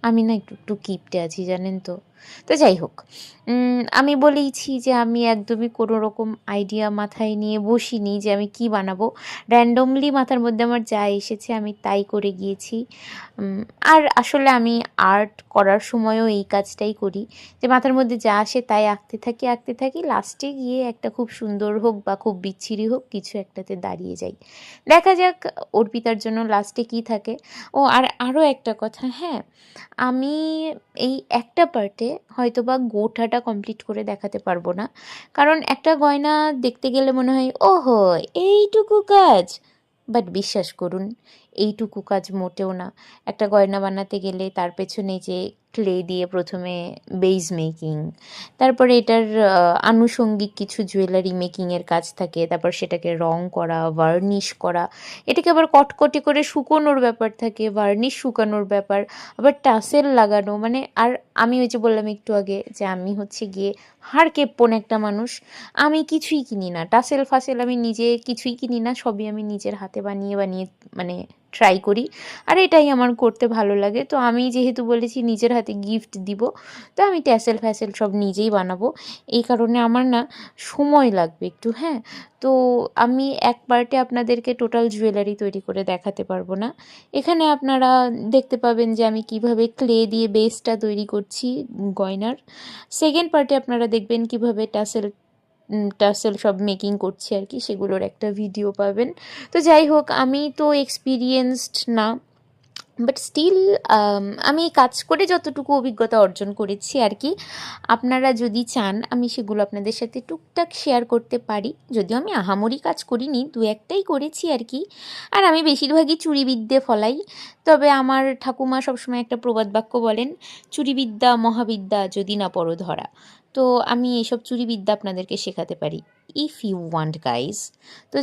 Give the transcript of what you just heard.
আমি না একটু একটু কিপটে আছি জানেন তো। তো যাই হোক, আমি বলেইছি যে আমি একদমই কোনো রকম আইডিয়া মাথায় নিয়ে বসিনি যে আমি কি বানাবো। র্যান্ডমলি মাথার মধ্যে আমার যা এসেছে আমি তাই করে গিয়েছি। আর আসলে আমি আর্ট করার সময়ও এই কাজটাই করি, যে মাথার মধ্যে যা আসে তাই আঁকতে থাকি, লাস্টে গিয়ে একটা খুব সুন্দর হোক বা খুব বিচ্ছিরি হোক কিছু একটাতে দাঁড়িয়ে যাই। দেখা যাক অর্পিতার জন্য লাস্টে কী থাকে। ও আর আরও একটা কথা, হ্যাঁ, আমি এই একটা পার্টে হয়তোবা গোটাটা কমপ্লিট করে দেখাতে পারবো না, কারণ একটা গয়না দেখতে গেলে মনে হয় ওহো এইটুকু কাজ, বাট বিশ্বাস করুন এইটুকু কাজ মোটেও না। একটা গয়না বানাতে গেলে তার পেছনে যে ক্লে দিয়ে প্রথমে বেজ মেকিং, তারপরে এটার আনুষঙ্গিক কিছু জুয়েলারি মেকিংয়ের কাজ থাকে, তারপর সেটাকে রং করা, ভার্নিশ করা, এটাকে আবার কটকটি করে শুকোনোর ব্যাপার থাকে, ভার্নিশ শুকানোর ব্যাপার, আবার টাসেল লাগানো, মানে আর আমি ওই যে বললাম একটু আগে যে আমি হচ্ছে গিয়ে হাড় কেপ্পন একটা মানুষ। আমি কিছুই কিনি না, টাসেল ফাসেল আমি নিজে কিছুই কিনি না, সবই আমি নিজের হাতে বানিয়ে মানে ট্রাই করি। আর এটাই আমার করতে ভালো লাগে। তো আমি যেহেতু বলেছি নিজের হাতে গিফট দিব, তো আমি ট্যাসেল ফ্যাসেল সব নিজেই বানাবো। এই কারণে আমার না সময় লাগবে একটু, হ্যাঁ। তো আমি এক পার্টে আপনাদেরকে টোটাল জুয়েলারি তৈরি করে দেখাতে পারবো না। এখানে আপনারা দেখতে পাবেন যে আমি কিভাবে ক্লে দিয়ে বেসটা তৈরি করছি গয়নার। সেকেন্ড পার্টে আপনারা দেখবেন কিভাবে টাসেল সব মেকিং করছি আর কি, সেগুলোর একটা ভিডিও পাবেন। তো যাই হোক, আমি তো এক্সপিরিয়েন্সড না, বাট স্টিল আমি কাজ করে যতটুকু অভিজ্ঞতা অর্জন করেছি আর কি, আপনারা যদি চান আমি সেগুলো আপনাদের সাথে টুকটাক শেয়ার করতে পারি। যদিও আমি আহামরি কাজ করিনি, দু একটাই করেছি আর কি। আর আমি বেশিরভাগই চুরিবিদ্যে ফলাই। তবে আমার ঠাকুমা সবসময় একটা প্রবাদ বাক্য বলেন, চুরিবিদ্যা মহাবিদ্যা যদি না পড়ো ধরা। তো আমি এইসব চুরিবিদ্যা আপনাদেরকে শেখাতে পারি, ইফ ইউ ওয়ান্ট গাইজ। তো